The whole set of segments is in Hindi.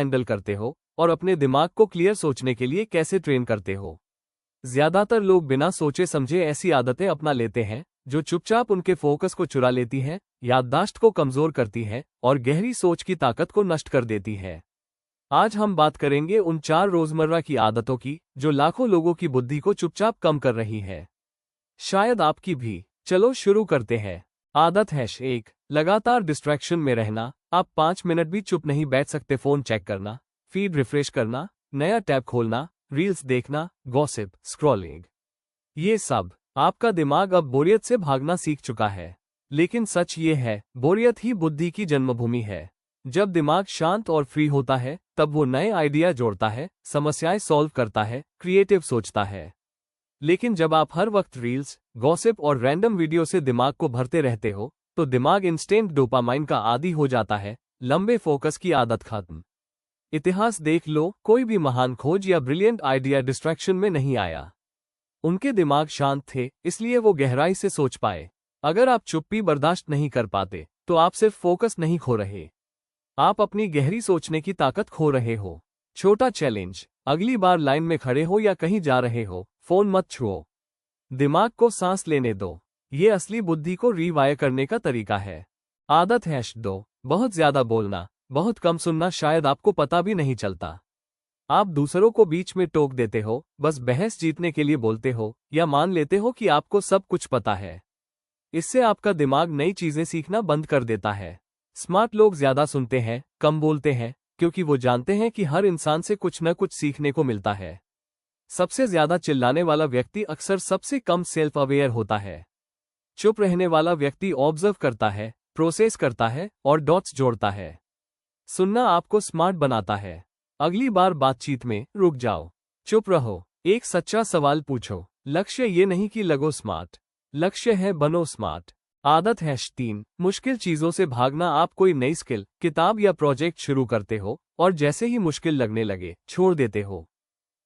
हैंडल करते हो और अपने दिमाग को क्लियर सोचने के लिए कैसे ट्रेन करते हो। ज्यादातर लोग बिना सोचे समझे ऐसी आदतें अपना लेते हैं जो चुपचाप उनके फोकस को चुरा लेती हैं, याददाश्त को कमजोर करती हैं और गहरी सोच की ताकत को नष्ट कर देती हैं। आज हम बात करेंगे उन 4 रोजमर्रा की आदतों की जो लाखों लोगों की बुद्धि को चुपचाप कम कर रही है। शायद आपकी भी। चलो शुरू करते हैं। आदत है 1, लगातार डिस्ट्रैक्शन में रहना। आप 5 मिनट भी चुप नहीं बैठ सकते। फोन चेक करना, फीड रिफ्रेश करना, नया टैब खोलना, रील्स देखना, गॉसिप, स्क्रॉलिंग। ये सब आपका दिमाग अब बोरियत से भागना सीख चुका है। लेकिन सच ये है, बोरियत ही बुद्धि की जन्मभूमि है। जब दिमाग शांत और फ्री होता है तब वो नए आइडिया जोड़ता है, समस्याएं सॉल्व करता है, क्रिएटिव सोचता है। लेकिन जब आप हर वक्त रील्स, गॉसिप और रैंडम वीडियो से दिमाग को भरते रहते हो तो दिमाग इंस्टेंट डोपामाइन का आदी हो जाता है। लंबे फोकस की आदत खत्म। इतिहास देख लो, कोई भी महान खोज या ब्रिलियंट आइडिया डिस्ट्रैक्शन में नहीं आया। उनके दिमाग शांत थे, इसलिए वो गहराई से सोच पाए। अगर आप चुप्पी बर्दाश्त नहीं कर पाते तो आप सिर्फ फोकस नहीं खो रहे, आप अपनी गहरी सोचने की ताकत खो रहे हो। छोटा चैलेंज, अगली बार लाइन में खड़े हो या कहीं जा रहे हो, फोन मत छुओ। दिमाग को सांस लेने दो। ये असली बुद्धि को रीवायर करने का तरीका है। आदत है 2, बहुत ज्यादा बोलना, बहुत कम सुनना। शायद आपको पता भी नहीं चलता। आप दूसरों को बीच में टोक देते हो, बस बहस जीतने के लिए बोलते हो या मान लेते हो कि आपको सब कुछ पता है। इससे आपका दिमाग नई चीजें सीखना बंद कर देता है। स्मार्ट लोग ज्यादा सुनते हैं, कम बोलते हैं, क्योंकि वो जानते हैं कि हर इंसान से कुछ न कुछ सीखने को मिलता है। सबसे ज्यादा चिल्लाने वाला व्यक्ति अक्सर सबसे कम सेल्फ अवेयर होता है। चुप रहने वाला व्यक्ति ऑब्जर्व करता है, प्रोसेस करता है और डॉट्स जोड़ता है। सुनना आपको स्मार्ट बनाता है। अगली बार बातचीत में रुक जाओ, चुप रहो, एक सच्चा सवाल पूछो। लक्ष्य ये नहीं कि लगो स्मार्ट, लक्ष्य है बनो स्मार्ट। आदत है 3, मुश्किल चीजों से भागना। आप कोई नई स्किल, किताब या प्रोजेक्ट शुरू करते हो और जैसे ही मुश्किल लगने लगे छोड़ देते हो।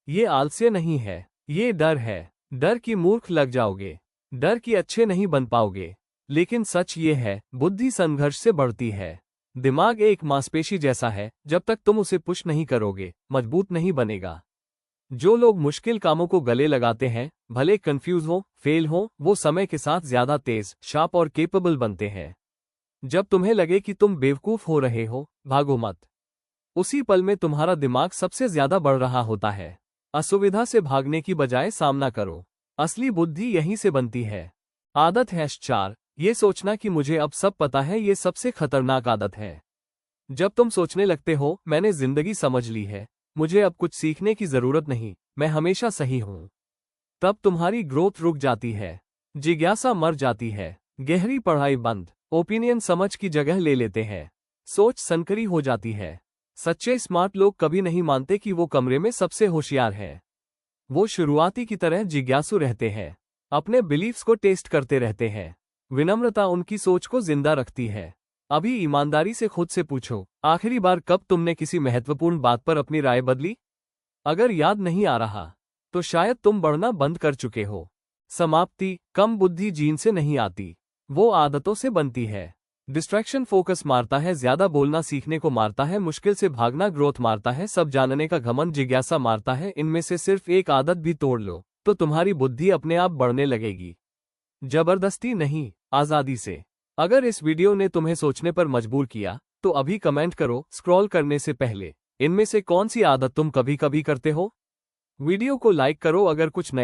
ये आलस्य नहीं है, ये डर है। डर की मूर्ख लग जाओगे, डर की अच्छे नहीं बन पाओगे। लेकिन सच ये है, बुद्धि संघर्ष से बढ़ती है। दिमाग एक मांसपेशी जैसा है, जब तक तुम उसे पुश नहीं करोगे मजबूत नहीं बनेगा। जो लोग मुश्किल कामों को गले लगाते हैं, भले कंफ्यूज हो, फेल हो, वो समय के साथ ज्यादा तेज, शार्प और केपेबल बनते हैं। जब तुम्हें लगे कि तुम बेवकूफ हो रहे हो, भागो मत। उसी पल में तुम्हारा दिमाग सबसे ज्यादा बढ़ रहा होता है। असुविधा से भागने की बजाय सामना करो। असली बुद्धि यहीं से बनती है। आदत है 4, ये सोचना कि मुझे अब सब पता है। ये सबसे खतरनाक आदत है। जब तुम सोचने लगते हो मैंने जिंदगी समझ ली है, मुझे अब कुछ सीखने की जरूरत नहीं, मैं हमेशा सही हूं, तब तुम्हारी ग्रोथ रुक जाती है, जिज्ञासा मर जाती है, गहरी पढ़ाई बंद, ओपिनियन समझ की जगह ले लेते हैं, सोच संकरी हो जाती है। सच्चे स्मार्ट लोग कभी नहीं मानते कि वो कमरे में सबसे होशियार है। वो शुरुआती की तरह जिज्ञासु रहते हैं, अपने बिलीफ्स को टेस्ट करते रहते हैं। विनम्रता उनकी सोच को जिंदा रखती है। अभी ईमानदारी से खुद से पूछो, आखिरी बार कब तुमने किसी महत्वपूर्ण बात पर अपनी राय बदली? अगर याद नहीं आ रहा तो शायद तुम बढ़ना बंद कर चुके हो। समाप्ति, कम बुद्धि जीन से नहीं आती, वो आदतों से बनती है। डिस्ट्रैक्शन फोकस मारता है, ज्यादा बोलना सीखने को मारता है, मुश्किल से भागना ग्रोथ मारता है, सब जानने का घमंड जिज्ञासा मारता है। इनमें से सिर्फ एक आदत भी तोड़ लो तो तुम्हारी बुद्धि अपने आप बढ़ने लगेगी। जबरदस्ती नहीं, आजादी से। अगर इस वीडियो ने तुम्हें सोचने पर मजबूर किया तो अभी कमेंट करो स्क्रॉल करने से पहले, इनमें से कौन सी आदत तुम कभी कभी करते हो। वीडियो को लाइक करो अगर कुछ नया